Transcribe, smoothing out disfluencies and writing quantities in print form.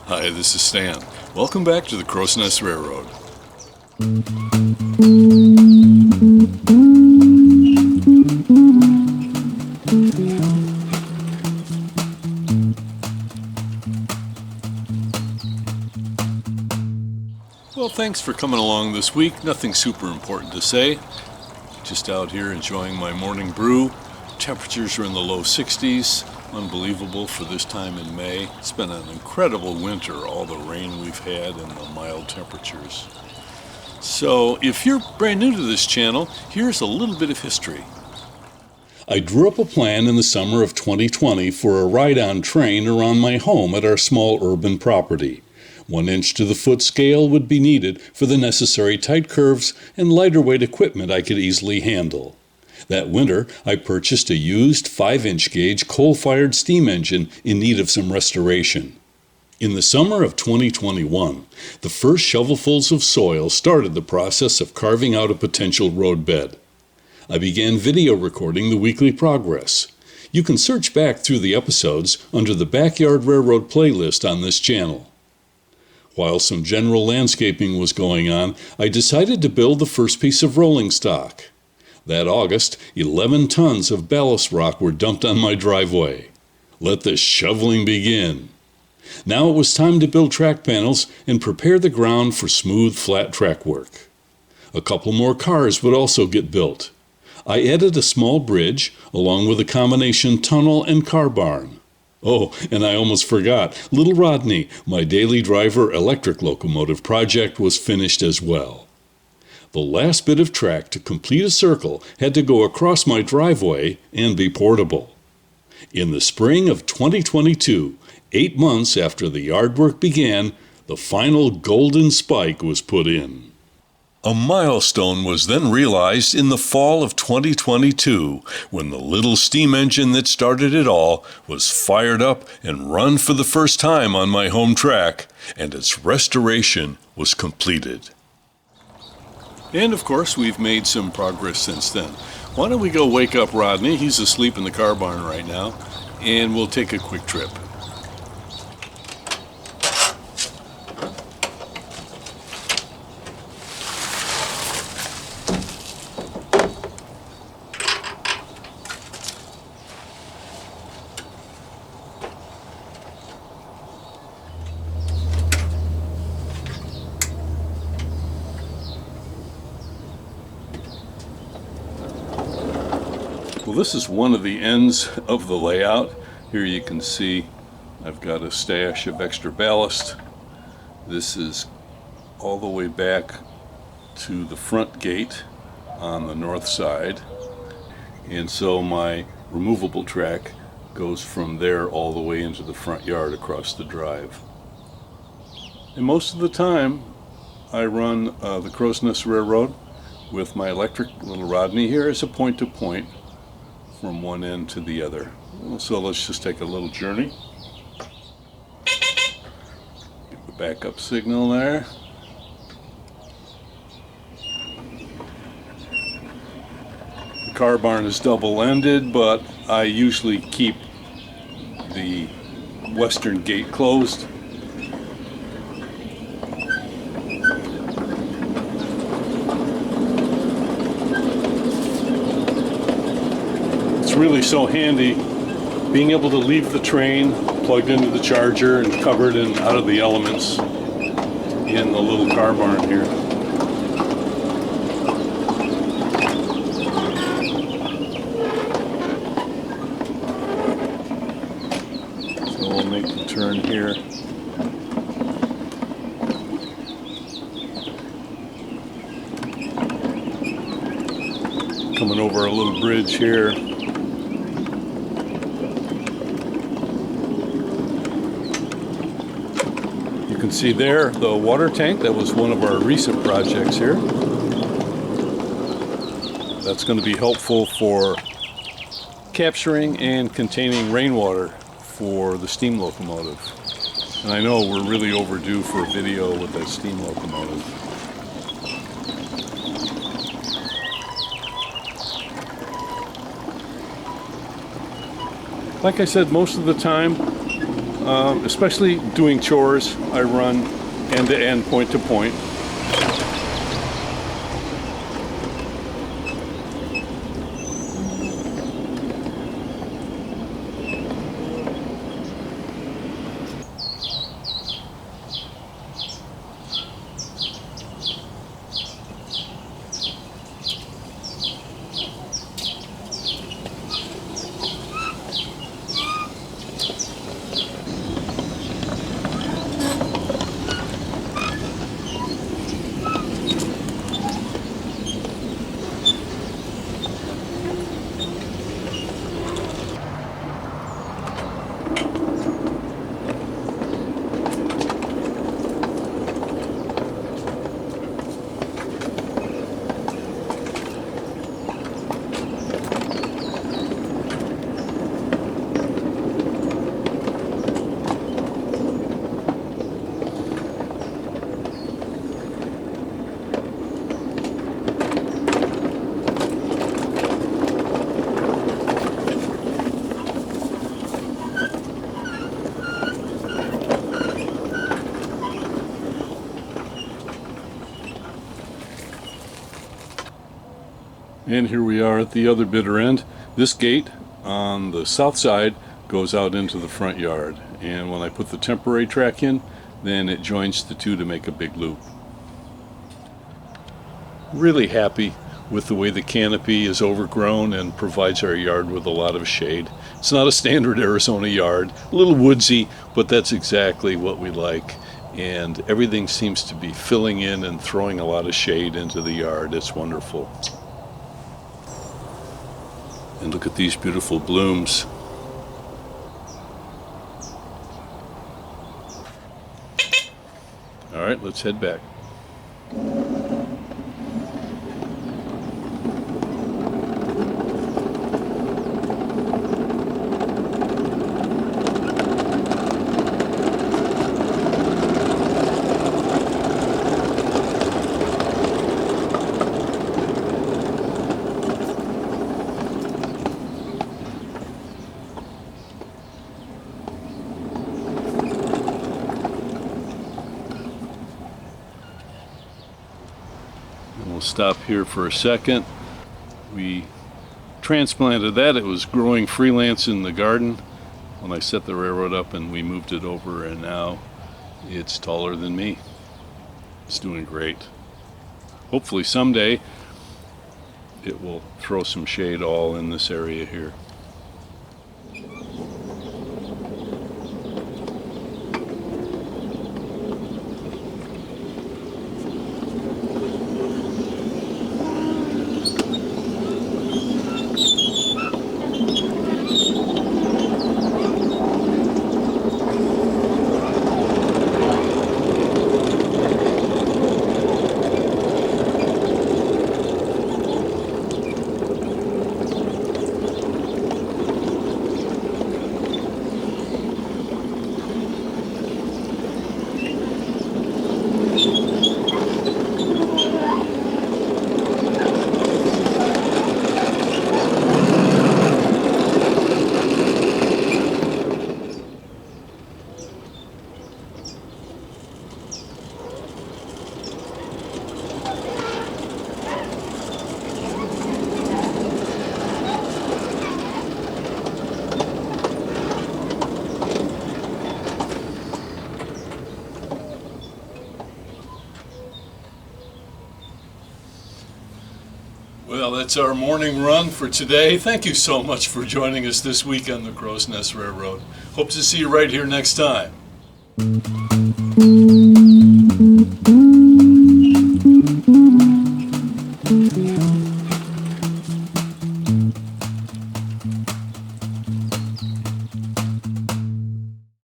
Hi, this is Stan. Welcome back to the Crow's Nest Railroad. Well, thanks for coming along this week. Nothing super important to say. Just out here enjoying my morning brew. Temperatures are in the low 60s. Unbelievable for this time in May. It's been an incredible winter, all the rain we've had and the mild temperatures. So if you're brand new to this channel, here's a little bit of history. I drew up a plan in the summer of 2020 for a ride-on train around my home at our small urban property. 1 inch to the foot scale would be needed for the necessary tight curves and lighter weight equipment I could easily handle. That winter, I purchased a used 5-inch gauge coal-fired steam engine in need of some restoration. In the summer of 2021, the first shovelfuls of soil started the process of carving out a potential roadbed. I began video recording the weekly progress. You can search back through the episodes under the Backyard Railroad playlist on this channel. While some general landscaping was going on, I decided to build the first piece of rolling stock. That August, 11 tons of ballast rock were dumped on my driveway. Let the shoveling begin. Now it was time to build track panels and prepare the ground for smooth, flat track work. A couple more cars would also get built. I added a small bridge, along with a combination tunnel and car barn. Oh, and I almost forgot, Little Rodney, my daily driver electric locomotive project, was finished as well. The last bit of track to complete a circle had to go across my driveway and be portable. In the spring of 2022, 8 months after the yard work began, the final golden spike was put in. A milestone was then realized in the fall of 2022 when the little steam engine that started it all was fired up and run for the first time on my home track, and its restoration was completed. And of course, we've made some progress since then. Why don't we go wake up Rodney? He's asleep in the car barn right now, and we'll take a quick trip. Well, this is one of the ends of the layout. Here you can see I've got a stash of extra ballast. This is all the way back to the front gate on the north side. And so my removable track goes from there all the way into the front yard across the drive. And most of the time I run the Crow's Nest Railroad with my electric Little Rodney here as a point-to-point from one end to the other. So let's just take a little journey. Get the backup signal there. The car barn is double-ended, but I usually keep the western gate closed. It's really so handy being able to leave the train plugged into the charger and covered and out of the elements in the little car barn here. So we'll make the turn here. Coming over a little bridge here. You can see there the water tank. That was one of our recent projects here. That's going to be helpful for capturing and containing rainwater for the steam locomotive. And I know we're really overdue for a video with that steam locomotive. Like I said, most of the time especially doing chores. I run end to end, point to point. And here we are at the other bitter end. This gate on the south side goes out into the front yard, and when I put the temporary track in, then it joins the two to make a big loop. Really happy with the way the canopy is overgrown and provides our yard with a lot of shade. It's not a standard Arizona yard, a little woodsy, but that's exactly what we like. And everything seems to be filling in and throwing a lot of shade into the yard. It's wonderful. And look at these beautiful blooms. All right, let's head back. We'll stop here for a second. We transplanted that. It was growing freelance in the garden when I set the railroad up, and we moved it over, and now it's taller than me. It's doing great. Hopefully someday it will throw some shade all in this area here. Well, that's our morning run for today. Thank you so much for joining us this week on the Crow's Nest Railroad. Hope to see you right here next time.